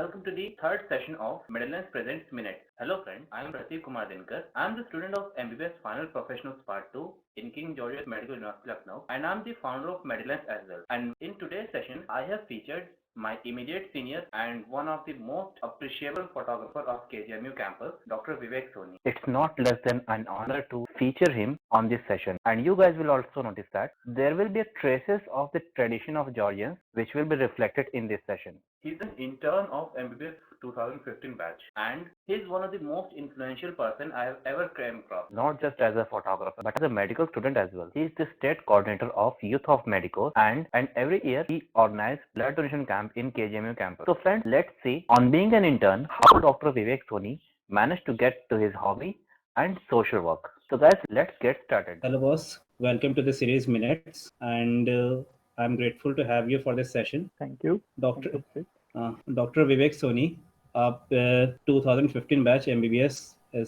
welcome to the third session of Medallions Presents Minutes. Hello friends, I am Prateek Kumar Dinkar. I am the student of MBBS Final Professionals Part 2 in King George's Medical University Lucknow, and I am the founder of Medallions as well. And in today's session, I have featured my immediate senior and one of the most appreciable photographer of KGMU campus, Dr. Vivek Soni. It's not less than an honor to feature him on this session, and you guys will also notice that there will be traces of the tradition of Georgians which will be reflected in this session. He's an intern of MBBS 2015 batch, and he's one of the most influential person I have ever came across. Not just as a photographer, but as a medical student as well. He's the state coordinator of Youth of Medico, and every year he organizes blood donation camp in KGMU campus. So friends, let's see on being an intern how Dr. Vivek Soni managed to get to his hobby and social work. So guys, let's get started. Hello boss, welcome to the series Minutes, and I'm grateful to have you for this session. Thank you. Doctor Vivek Soni, आप 2015 batch MBBS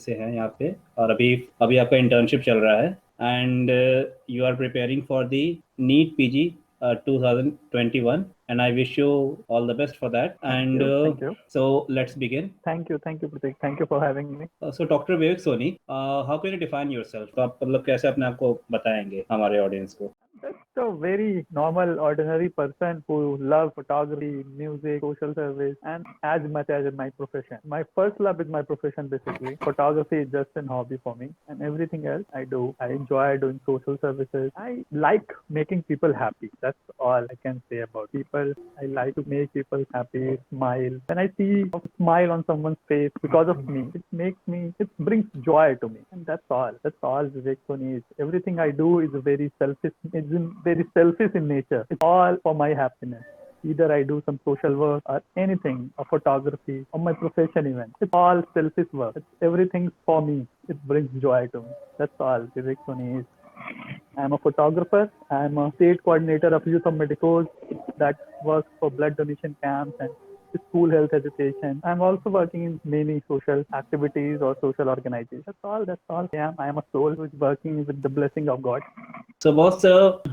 से हैं यहाँ पे, और अभी आपका internship चल रहा है, and you are preparing for the NEET PG 2021, and I wish you all the best for that. Thank you. So let's begin. Thank you, Prateek. Thank you for having me. So Dr. Vivek Soni, how can you define yourself? तो आप मतलब कैसे अपने आप को बताएंगे हमारे audience को? Just a very normal, ordinary person who loves photography, music, social service, and as much as my profession. My first love is my profession, basically. Photography is just a hobby for me, and everything else I do. I enjoy doing social services. I like making people happy. That's all I can say about people. I like to make people happy, smile. When I see a smile on someone's face because of me, it brings joy to me. And that's all. That's all Vivek Soni is. Everything I do is very selfish. It's very selfish in nature. It's all for my happiness. Either I do some social work or anything, or photography, or my profession even. It's all selfish work. Everything for me. It brings joy to me. That's all Vivek Soni is. I'm a photographer. I'm a state coordinator of Youth of Medicos that works for blood donation camps and school health education. I'm also working in many social activities or social organizations. That's all I am. I am a soul who is working with the blessing of God. So boss,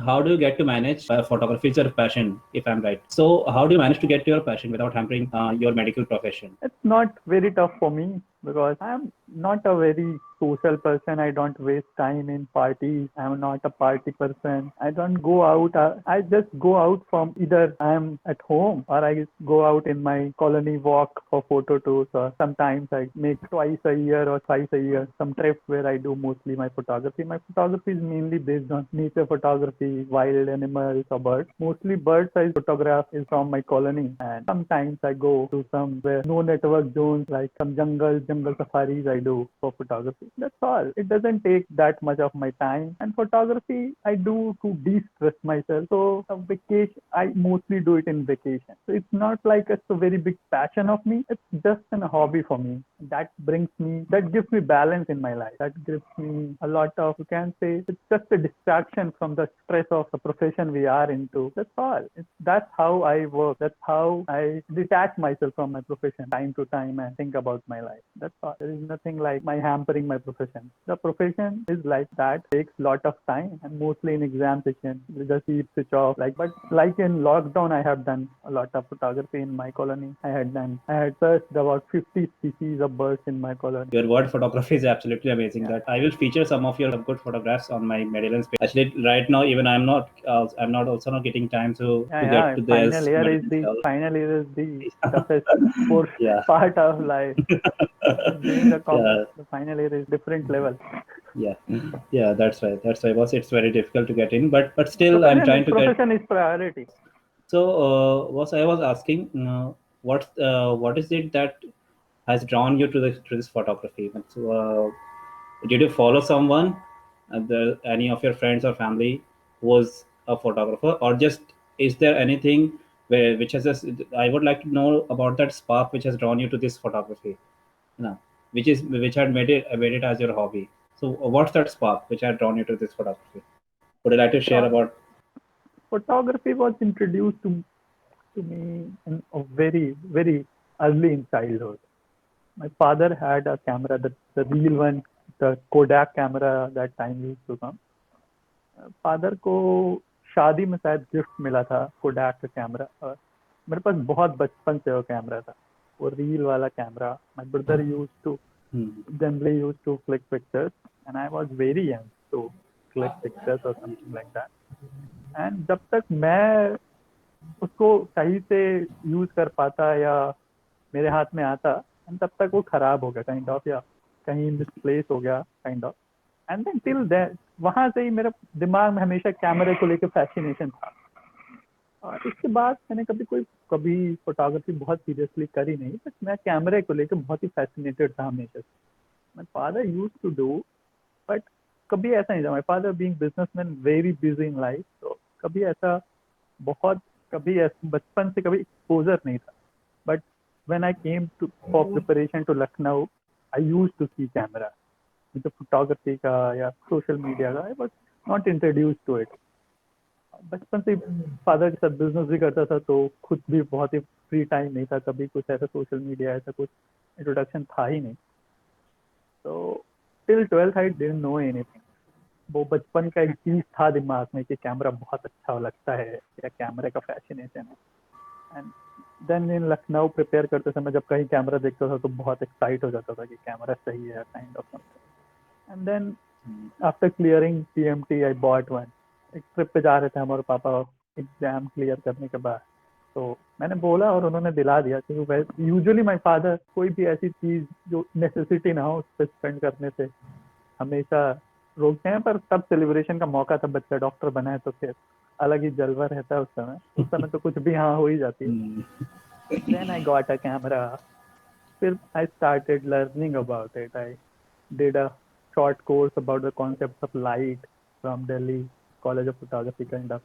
how do you get to manage photography? Is your passion, if I'm right. So how do you manage to get to your passion without hampering your medical profession? It's not very tough for me because I'm not a very social person. I don't waste time in parties. I'm not a party person. I don't go out. I just go out from either I'm at home or I go out in my colony walk for photo tours, or sometimes I make twice a year or thrice a year some trips where I do mostly my photography. My photography is mainly based on nature photography, wild animals or birds. Mostly birds I photograph is from my colony, and sometimes I go to somewhere no network zones like some jungle safaris I do for photography. That's all. It doesn't take that much of my time, and photography I do to de-stress myself. So a vacation, I mostly do it in vacation. So it's not like it's a very big passion of me. It's just a hobby for me. That gives me balance in my life. That gives me a lot of, you can say, it's just a distraction from the stress of the profession we are into. That's all. That's how I work. That's how I detach myself from my profession time to time and think about my life. That's all. There is nothing like my hampering my profession. The profession is like that. It takes a lot of time, and mostly in exam session, we just keep switch off. But like in lockdown, I have done a lot of photography in my colony. I had searched about 50 species of birds in my colony. Your word photography is absolutely amazing. Yeah. That I will feature some of your good photographs on my Medallions page. Actually, right now, even I'm not getting time to get to this. Final year is the toughest part of life. The final year is different level. Yeah, that's right. Boss, it's very difficult to get in, but still, I'm trying to get. Profession is priority. So, what I was asking, what is it that has drawn you to this photography? So, did you follow someone, any of your friends or family who was a photographer, or just is there anything which has just, I would like to know about that spark which has drawn you to this photography, which had made it as your hobby. So what's that spark which had drawn you to this photography? Would you like to share about? Photography was introduced to me in a very, very early in childhood. My father had a camera, the real one, the Kodak camera that time used to come. Father को शादी में शायद gift मिला था कोडाक का camera, और मेरे पास बहुत बचपन से वो कैमरा था. वो reel वाला camera. My brother used to generally used to click pictures, and I was very young to click pictures or something like that. And जब तक मैं उसको सही से यूज कर पाता या मेरे हाथ में आता, and तब तक वो खराब हो गया काइंड ऑफ, या कहीं मिसप्लेस हो गया kind of. And then till then वहां से ही मेरे दिमाग में हमेशा कैमरे को लेकर फैसिनेशन था. और इसके बाद मैंने कभी फोटोग्राफी बहुत सीरियसली करी नहीं, बट मैं कैमरे को लेकर बहुत ही फैसिनेटेड था हमेशा से. My father used to do, but कभी ऐसा नहीं था. My father being businessman very busy in life, तो कभी ऐसा बचपन से कभी एक्सपोजर नहीं था. But when I came to for preparation to Lucknow, I used to see camera. With the photography का या social media का, I was not introduced to it. बचपन से फादर के साथ बिजनेस भी करता था, तो खुद भी बहुत ही फ्री टाइम नहीं था, कभी कुछ ऐसा सोशल मीडिया ऐसा कुछ इंट्रोडक्शन था ही नहीं. तो till 12th I didn't know anything. वो बचपन का एक चीज था दिमाग में कि कैमरा बहुत अच्छा लगता है या कैमरे का फैसिनेशन है. And then in Lucknow prepare करते समय जब कहीं कैमरा देखता था तो बहुत एक्साइट हो जाता था कि कैमरा सही है kind of something. And then after clearing PMT I bought one. एक ट्रिप पे जा रहे थे हम और पापा एग्जाम क्लियर करने के बाद, तो मैंने बोला और उन्होंने दिला दिया. क्योंकि यूजुअली माय फादर कोई भी ऐसी चीज जो नेसेसिटी ना हो उस पर स्पेंड करने से हमेशा रोकते हैं. पर तब सेलिब्रेशन का मौका था, बच्चा डॉक्टर बना है तो फिर अलग ही जलवा रहता है उस समय तो कुछ भी हाँ हो ही जाती है. Then I got a camera. फिर I started learning about it. I did a short course about the concepts of light from Delhi College of Photography kind of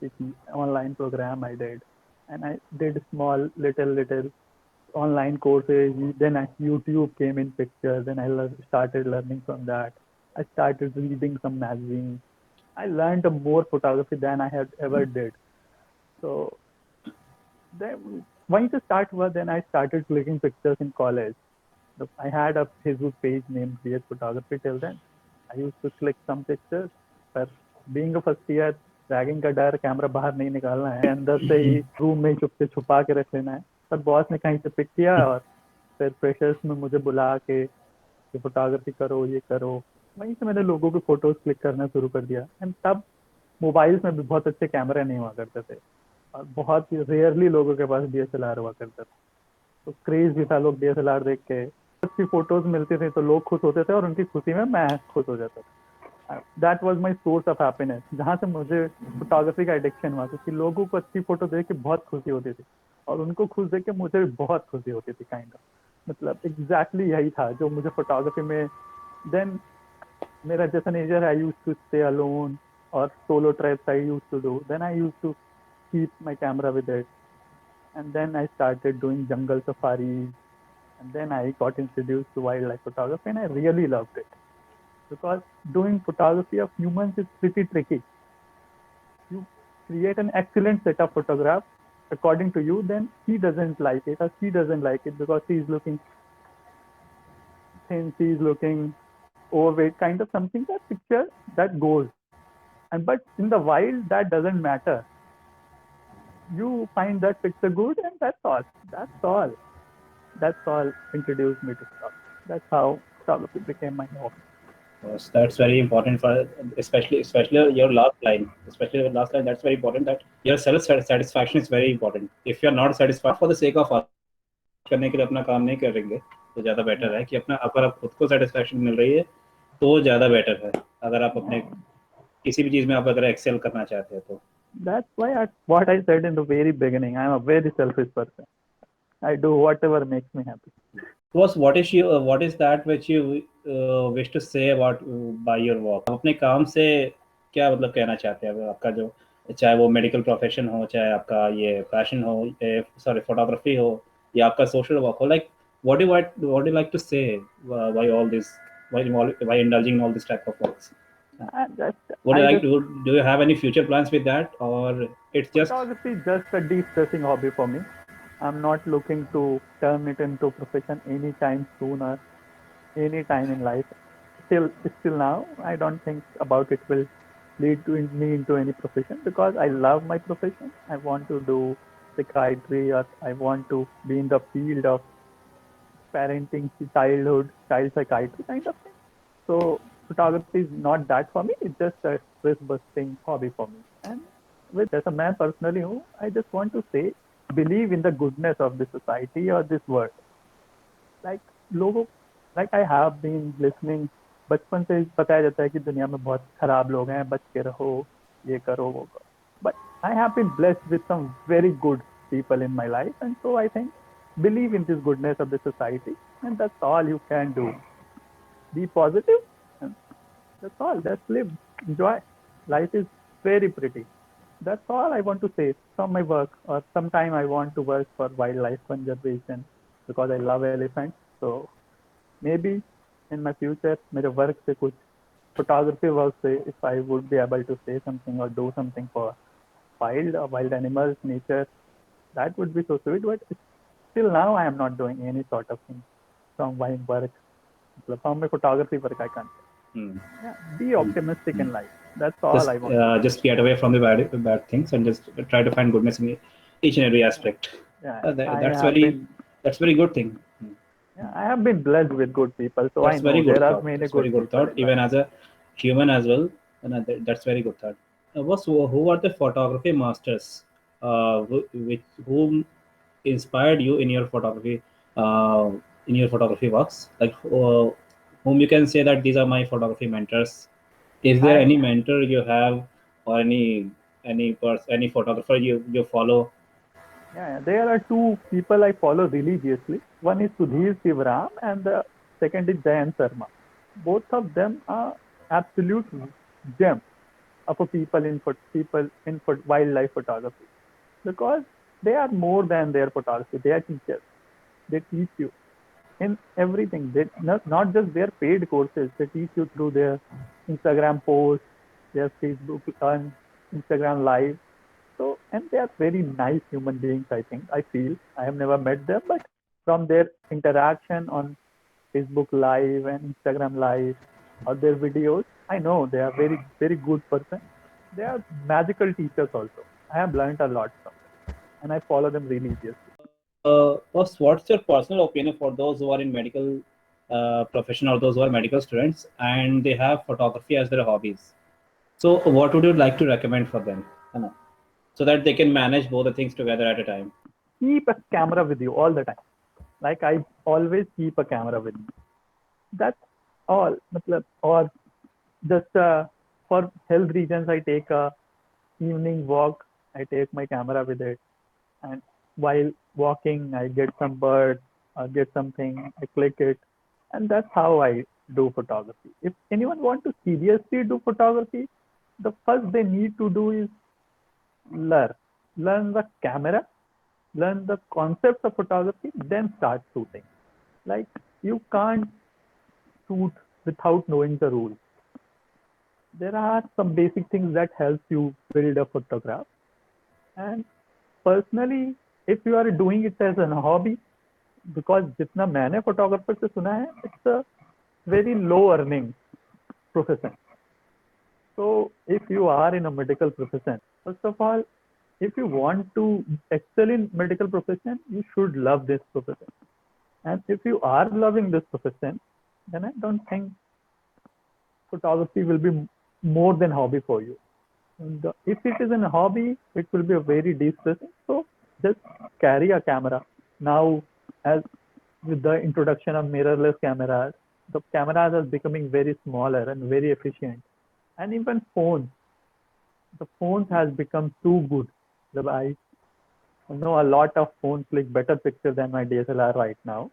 online program I did. And I did small little online courses. Then YouTube came in picture. Then I started learning from that. I started reading some magazines. I learned more photography than I had ever did. So then once the start was, then I started clicking pictures in college. I had a Facebook page named BS Photography till then. I used to click some pictures, but being a first year, ragging का डर, camera बाहर नहीं निकालना है, अंदर से ही room में चुप से छुपा के रख लेना है. पर बॉस ने कहीं से पिक किया और फिर फ्रेशर्स में मुझे बुला के फोटोग्राफी करो, ये करो. वहीं से मैंने लोगों के फोटोज क्लिक करना शुरू कर दिया. एंड तब मोबाइल्स में भी बहुत अच्छे कैमरे नहीं हुआ करते थे और बहुत ही रेयरली लोगों के पास DSLR हुआ करता था. तो क्रेज भी था, लोग DSLR देख के अच्छी फोटोज मिलती थी तो लोग खुश होते थे और उनकी खुशी में मैं खुश हो जाता था. That was my source of happiness, जहाँ से मुझे फोटोग्राफी का एडिक्शन हुआ, क्योंकि लोगों को अच्छी फोटो देख के बहुत खुशी होती थी और उनको खुश देख के मुझे भी बहुत खुशी होती थी काइंड ऑफ. मतलब एग्जैक्टली यही था जो मुझे फोटोग्राफी में. देन मेरा जैसा nature, I used to stay alone और solo trips I used to do. Then I used to keep my camera with it, and then I started doing jungle safaris, and then I got introduced to wildlife photography, and I really loved it because doing photography of humans is pretty tricky. You create an excellent set of photographs according to you, then he doesn't like it or she doesn't like it because he is looking thin, she is looking overweight, kind of something. That picture that goes, and but in the wild that doesn't matter. You find that picture good, and that's all introduced me to photography. That's how photography became my hobby. Yes, that's very important for especially your last line. That's very important, that your self satisfaction is very important. If you are not satisfied for the sake of करने के लिए अपना काम नहीं करेंगे तो ज़्यादा better है कि अपना अगर आप खुद को सेटिस्फैक्शन मिल रही है तो ज़्यादा बेटर है. अगर आप अपने किसी भी चीज़ में आप अगर एक्सेल करना चाहते हैं तो. That's why what I said in the very beginning, I'm a very selfish person. I do whatever makes me happy. What is that which you wish to say about by your work? आप अपने काम से क्या मतलब कहना चाहते हैं? आपका जो, चाहे वो मेडिकल प्रोफेशन हो, चाहे आपका ये पैशन हो, फोटोग्राफी हो या आपका सोशल वर्क हो, like what do you like to say by all this, by indulging in all this type of works? Do you have any future plans with that, or it's just photography is just a de-stressing hobby for me. I'm not looking to turn it into a profession anytime soon or any time in life. Still now, I don't think about it will lead to me into any profession because I love my profession. I want to do psychiatry, or I want to be in the field of parenting, childhood, child psychiatry kind of thing. So photography is not that for me. It's just a stress busting hobby for me. And with as a man personally, I just want to say, believe in the goodness of this society or this world. Like लोगों, like I have been listening, बचपन से बताया जाता है कि दुनिया में बहुत खराब लोग हैं, बच के रहो, ये करो वो करो. But I have been blessed with some very good people in my life, and so I think believe in this goodness of the society, and that's all you can do. Be positive, and that's all. Just live, enjoy. Life is very pretty. That's all I want to say from my work. Or sometime I want to work for wildlife conservation because I love elephants. So maybe in my future, मेरे work से कुछ photography work से, if I would be able to say something or do something for wild animals, nature, that would be so sweet. But still now I am not doing any sort of thing from my work. From my photography work, I can't. Yeah, be optimistic in life. That's all I want. Just get away from the bad things and just try to find goodness in each and every aspect. Yeah, that's very good thing. Yeah, I have been blessed with good people, so that's I know very good there thought. are many that's good very good people. Thought, even as a human as well. And that's very good thought. Who are the photography masters whom inspired you in your photography works? Like whom you can say that these are my photography mentors. Is there any mentor you have, or any photographer you follow? Yeah, there are two people I follow religiously. One is Sudhir Sivaram and the second is Jayant Sharma. Both of them are absolute gems of a people in wildlife photography, because they are more than their photography. They are teachers. They teach you in everything. They not just their paid courses. They teach you through their Instagram posts, their Facebook and Instagram live. So, and they are very nice human beings, I think. I feel I have never met them, but from their interaction on Facebook Live and Instagram Live or their videos, I know they are very, very good person. They are magical teachers also. I have learned a lot from them, and I follow them religiously. What's your personal opinion for those who are in medical profession, or those who are medical students and they have photography as their hobbies? So what would you like to recommend for them, so that they can manage both the things together at a time? Keep a camera with you all the time. Like I always keep a camera with me. That's all. Or just for health reasons, I take a evening walk. I take my camera with it, and while walking, I get some birds, or get something, I click it, and that's how I do photography. If anyone wants to seriously do photography, the first they need to do is learn the camera, learn the concepts of photography, then start shooting. Like you can't shoot without knowing the rules. There are some basic things that help you build a photograph. And personally, if you are doing it as a hobby, because जितना मैंने photographer से सुना है, it's a very low earning profession. So if you are in a medical profession, first of all, if you want to excel in medical profession, you should love this profession. And if you are loving this profession, then I don't think photography will be more than hobby for you. And if it is a hobby, it will be a very de-stressing. So just carry a camera. Now, as with the introduction of mirrorless cameras, the cameras are becoming very smaller and very efficient. And even phones, the phones has become too good. I know a lot of phones click better pictures than my DSLR right now.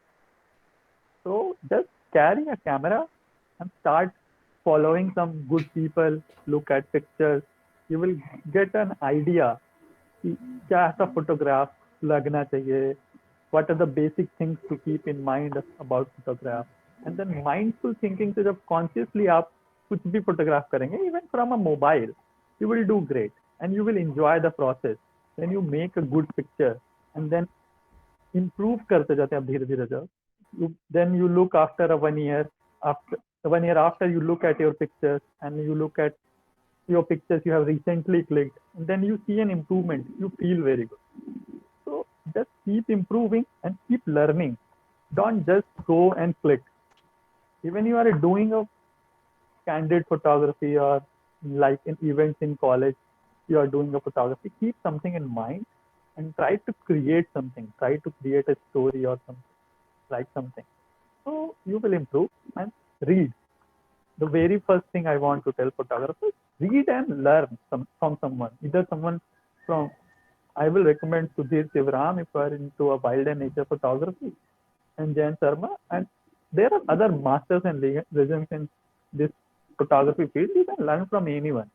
So just carry a camera and start following some good people, look at pictures. You will get an idea कि क्या ऐसा photograph लगना चाहिए, what are the basic things to keep in mind about photograph. And then mindful thinking से जब consciously आप कुछ भी photograph करेंगे, even from a mobile, you will do great and you will enjoy the process. When you make a good picture and then improve करते जाते हैं आप धीरे-धीरे जब, then you look after a 1 year, after 1 year after you look at your pictures and you look at your pictures you have recently clicked, and then you see an improvement, you feel very good. So just keep improving and keep learning. don't just go and click. Even you are doing a candid photography or like in events in college, you are doing a photography, keep something in mind and try to create something, try to create a story or something, like something. So you will improve. And read. The very first thing I want to tell photographers, read and learn from someone, either someone from, I will recommend Sudhir Sivaram if you are into a wild and nature photography, and Jayan Sharma. And there are other masters and legends in this photography field. You can learn from anyone.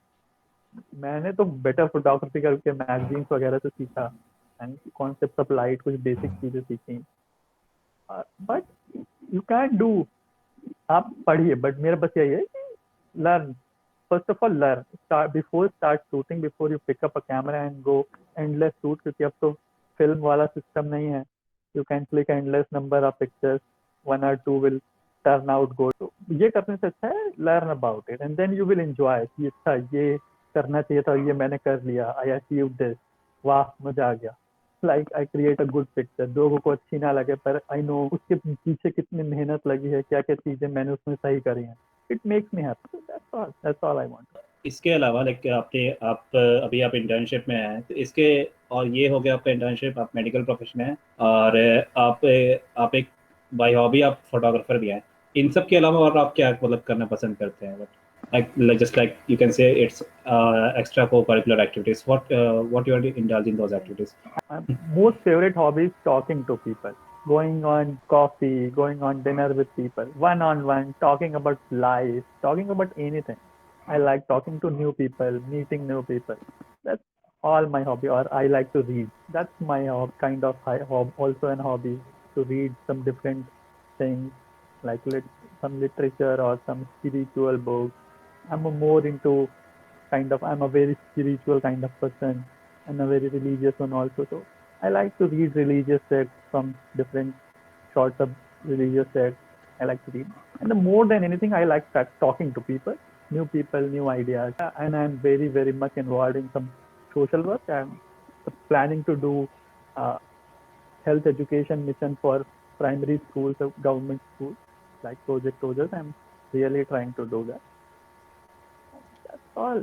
मैंने तो better photography करके magazines वगैरह से सीखा and concept of light कुछ basic चीजें सीखी but you can do आप पढ़िए बट मेरा बस यही है कि learn first of all learn before start shooting before you pick up a camera and go endless shoot क्योंकि अब तो फिल्म वाला सिस्टम नहीं है you can click endless number of pictures 1 or 2 will turn out good तो ये करने से अच्छा है learn about it and then you will enjoy कि अच्छा ये करना चाहिए था ये मैंने कर लिया आई अचीव दिस वाह मजा आ गया like I create a good picture लोगों को अच्छी ना लगे पर आई नो उसके पीछे कितनी मेहनत लगी है क्या क्या चीजें मैंने उसमें सही करी हैं it makes me happy that's all I want इसके अलावा लाइक आप अभी आप इंटर्नशिप में हैं तो इसके और ये हो गया आपका इंटर्नशिप आप मेडिकल प्रोफेशन है और आप एक बाय हॉबी आप फोटोग्राफर भी हैं इन सब के अलावा और आप क्या मतलब करना पसंद करते हैं like just like you can say it's extra co-curricular activities what you are to indulge in those activities. My most favorite hobby is talking to people, going on coffee, going on dinner with people, one on one, talking about life, talking about anything. I like talking to new people, meeting new people. That's all my hobby, or I like to read. That's my kind of also an hobby to read some different things like some literature or some spiritual books. I'm more into I'm a very spiritual kind of person and a very religious one also. So I like to read religious texts from different sorts of religious texts. I like to read. And the more than anything, I like talking to people, new ideas. And I'm very, very much involved in some social work. I'm planning to do health education mission for primary schools, government schools, like Project Ojas. I'm really trying to do that. That's all.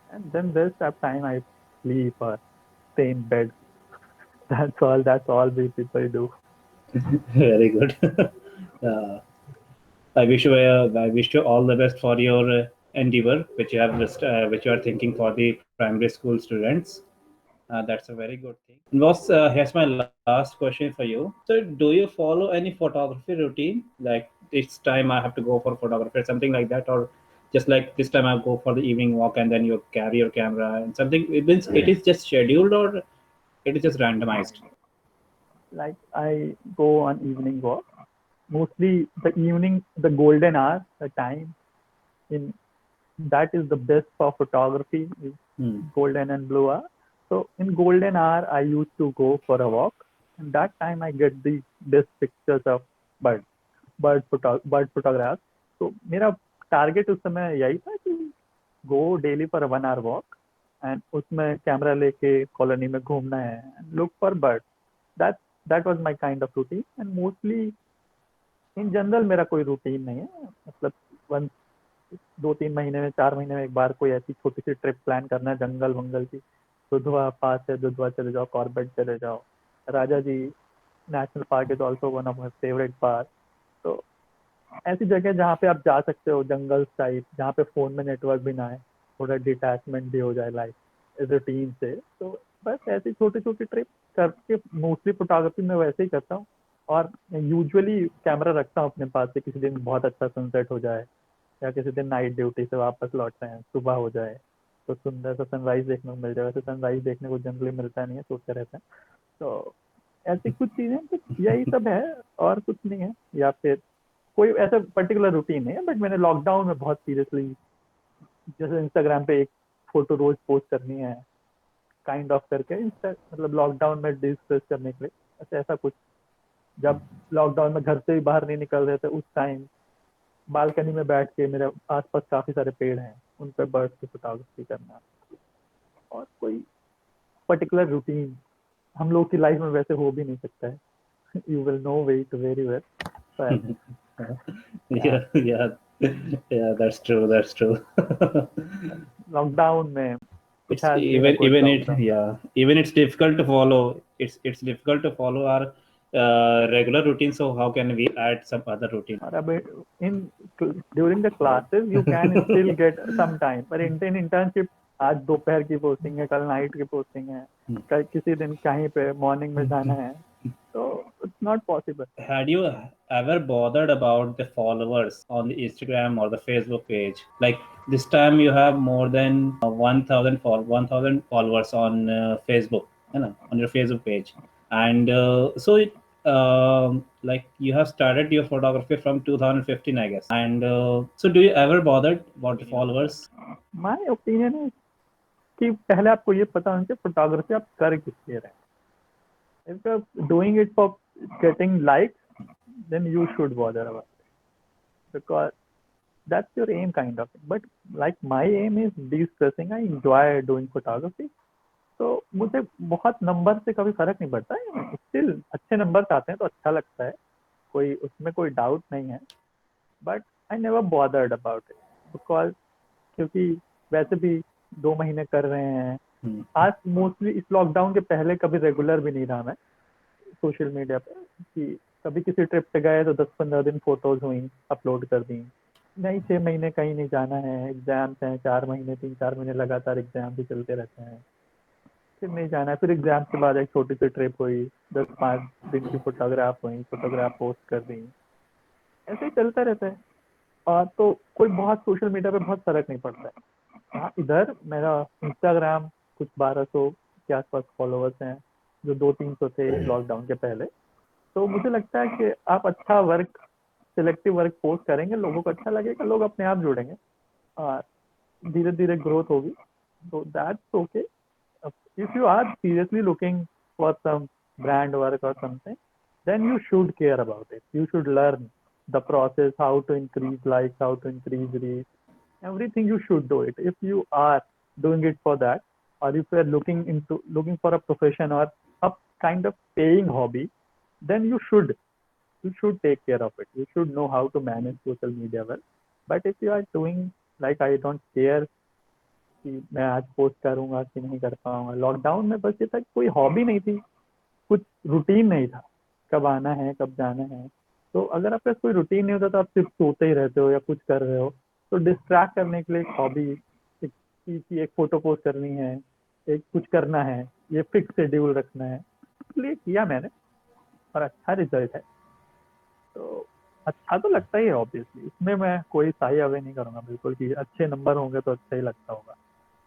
And then rest of time I sleep or stay in bed. That's all we people do. Very good. I wish you all the best for your endeavor which you have which you are thinking for the primary school students. That's a very good thing. Boss, here's my last question for you. So, do you follow any photography routine? Like this time I have to go for photography, something like that, or just like this time I go for the evening walk and then you carry your camera and something. It means it is just scheduled or it is just randomized. Like I go on evening walk. Mostly the evening, the golden hour, the time in that is the best for photography is golden and blue hour. So in golden hour, I used to go for a walk, and that time I get the best pictures of bird photographs. So मेरा target उस समय यही था कि go daily for a 1 hour walk, and उसमें camera लेके colony में घूमना है and look for birds. That was my kind of routine, and mostly in general मेरा कोई routine नहीं है मतलब 2-3 महीने में 4 महीने में एक बार कोई ऐसी छोटी सी ट्रिप प्लान करना है जंगल वंगल की दुधवा पास है दुधवा चले जाओ कॉर्बेट चले जाओ Rajaji national park is also one of my favourite park तो ऐसी जगह जहाँ पे आप जा सकते हो जंगल टाइप जहाँ पे फ़ोन में नेटवर्क भी ना आए थोड़ा डिटैचमेंट भी हो जाए लाइफ रूटीन से तो बस ऐसी छोटी छोटी ट्रिप करके मोस्टली फोटोग्राफी में वैसे ही करता हूँ और यूजुअली कैमरा रखता हूँ अपने पास से किसी दिन बहुत अच्छा सनसेट हो जाए या किसी दिन नाइट ड्यूटी से वापस लौट रहे हैं सुबह हो जाए तो सुंदर सा सनराइज देखने को मिल जाए वैसे सनराइज देखने को जनरली मिलता नहीं है सोचते रहते हैं तो ऐसी कुछ चीज़ें तो यही सब है और कुछ नहीं है या फिर कोई ऐसा पर्टिकुलर रूटीन नहीं है बट मैंने लॉकडाउन में बहुत सीरियसली जैसे इंस्टाग्राम पे एक फोटो रोज पोस्ट करनी है काइंड ऑफ करके मतलब लॉकडाउन में डिस्कस करने के लिए ऐसा कुछ जब लॉकडाउन में घर से ही बाहर नहीं निकल रहे थे उस टाइम बालकनी में बैठ के मेरे आसपास काफी सारे पेड़ हैं उन पर बर्ड्स की फोटोग्राफी करना और कोई पर्टिकुलर रूटीन हम लोग की लाइफ में वैसे हो भी नहीं सकता है you will know it very well. But Yeah, yeah, yeah. That's true. That's true. lockdown में it It's has been a good lockdown. even it's difficult to follow. It's difficult to follow our regular routine. So how can we add some other routine? और अब in during the classes you can still get some time, पर in internship आज दोपहर की posting है, कल night की posting है, कल किसी दिन कहीं पे मॉर्निंग में जाना है, तो it's not possible. Had you ever bothered about the followers on the Instagram or the Facebook page? Like this time you have more than 1,000 followers on Facebook, you know, on your Facebook page, and like you have started your photography from 2015, I guess. And so, do you ever bothered about the followers? My opinion is कि पहले आपको ये पता होना चाहिए photography आप कर किस लिए रहे हैं. If you're doing it for getting likes, then you should bother about it because that's your aim kind of thing. But like my aim is de-stressing. I enjoy doing photography. तो मुझे बहुत number से कभी फर्क नहीं पड़ता है. Still अच्छे नंबर आते हैं तो अच्छा लगता है, कोई उसमें कोई डाउट नहीं है. But I never bothered about it because क्योंकि वैसे भी 2 महीने कर रहे हैं. आज मोस्टली इस लॉकडाउन के पहले कभी रेगुलर भी नहीं रहा मैं सोशल मीडिया पे कि कभी किसी ट्रिप पे गए तो 10-15 दिन फोटोज हुई अपलोड कर दी. नहीं 6 महीने कहीं नहीं जाना है, एग्जाम्स हैं 4 महीने 3-4 महीने लगातार एग्जाम भी चलते रहते हैं, फिर नहीं जाना है. फिर एग्जाम के बाद एक छोटी सी ट्रिप हुई, 10-5 दिन की फोटोग्राफ हुई, फोटोग्राफ पोस्ट कर दी, ऐसे ही चलता रहता है. और तो कोई बहुत सोशल मीडिया पे बहुत फर्क नहीं पड़ता है. हाँ इधर मेरा इंस्टाग्राम कुछ 1200 के आसपास फॉलोअर्स हैं जो 200-300 थे लॉकडाउन के पहले. तो मुझे लगता है कि आप अच्छा वर्क, सिलेक्टिव वर्क पोस्ट करेंगे, लोगों को अच्छा लगेगा, लोग अपने आप जुड़ेंगे और धीरे धीरे ग्रोथ होगी. तो that's okay. If you are seriously looking for some brand work or something, then you should care about it. You should learn the process, how to increase likes, how to increase reach, everything. You should do it. If you are doing it for that, or if you are looking for a profession or a kind of paying hobby, then you should take care of it. You should know how to manage social media well. But if you are doing like I don't care कि मैं आज post करूंगा कि नहीं कर पाऊंगा, lockdown में बस ये था कोई हॉबी नहीं थी, कुछ रूटीन नहीं था, कब आना है कब जाना है. तो अगर आपका कोई रूटीन नहीं होता तो आप सिर्फ सोते ही रहते हो या कुछ कर रहे हो, तो डिस्ट्रैक्ट करने के लिए एक हॉबी, एक फोटो पोस्ट करनी है, एक कुछ करना है, ये फिक्स शेड्यूल रखना है, इसलिए किया मैंने और अच्छा रिजल्ट है. तो अच्छा तो लगता ही है ऑब्वियसली, इसमें मैं कोई साई अवे नहीं करूँगा बिल्कुल कि अच्छे नंबर होंगे तो अच्छा ही लगता होगा,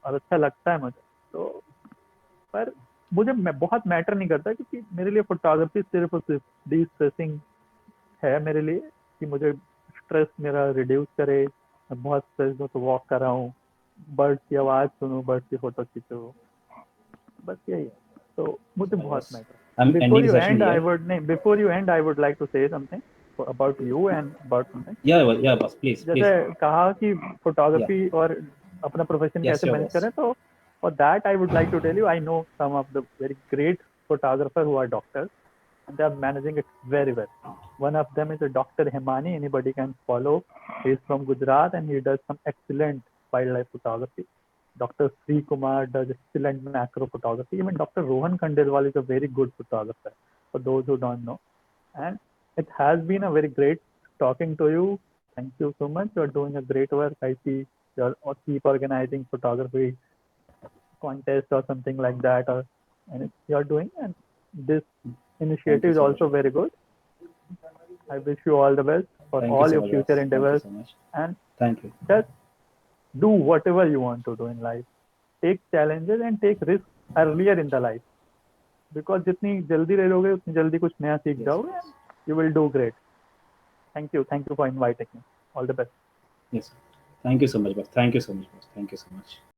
और अच्छा लगता है मुझे. तो पर मुझे बहुत मैटर नहीं करता क्योंकि मेरे लिए फोटोग्राफी सिर्फ और सिर्फ डी स्ट्रेसिंग है मेरे लिए, कि मुझे स्ट्रेस मेरा रिड्यूस करे. मैं बहुत स्ट्रेस हो तो वॉक कर रहा हूँ, बर्ड्स की आवाज़ सुनूँ, बर्ड्स की फोटो खींचो, बस यही है. तो मुझे बहुत matter. Before you end, I would like to say something about you and about something. Yeah, boss, please. जैसे कहा कि फोटोग्राफी और अपना प्रोफेशन कैसे मैनेज करें, तो for that I would like to tell you, I know some of the very great photographers who are doctors and they are managing it very well. One of them is a Dr. Hemani. Anybody can follow. He is from Gujarat and he does some excellent wildlife photography. Dr. Sri Kumar does excellent macro photography. Even Dr. Rohan Khandelwal is a very good photographer, for those who don't know. And it has been a very great talking to you. Thank you so much. You're doing a great work. I see you're keep organizing photography contest or something like that, and you're doing. And this initiative is also very good. I wish you all the best for all your future endeavors. And thank you. Just do whatever you want to do in life. Take challenges and take risks earlier in the life. Because जितनी जल्दी ले लोगे उतनी जल्दी कुछ नया सीख जाओगे. You will do great. Thank you for inviting me. All the best. Yes. Thank you so much, boss. Thank you so much, boss. Thank you so much.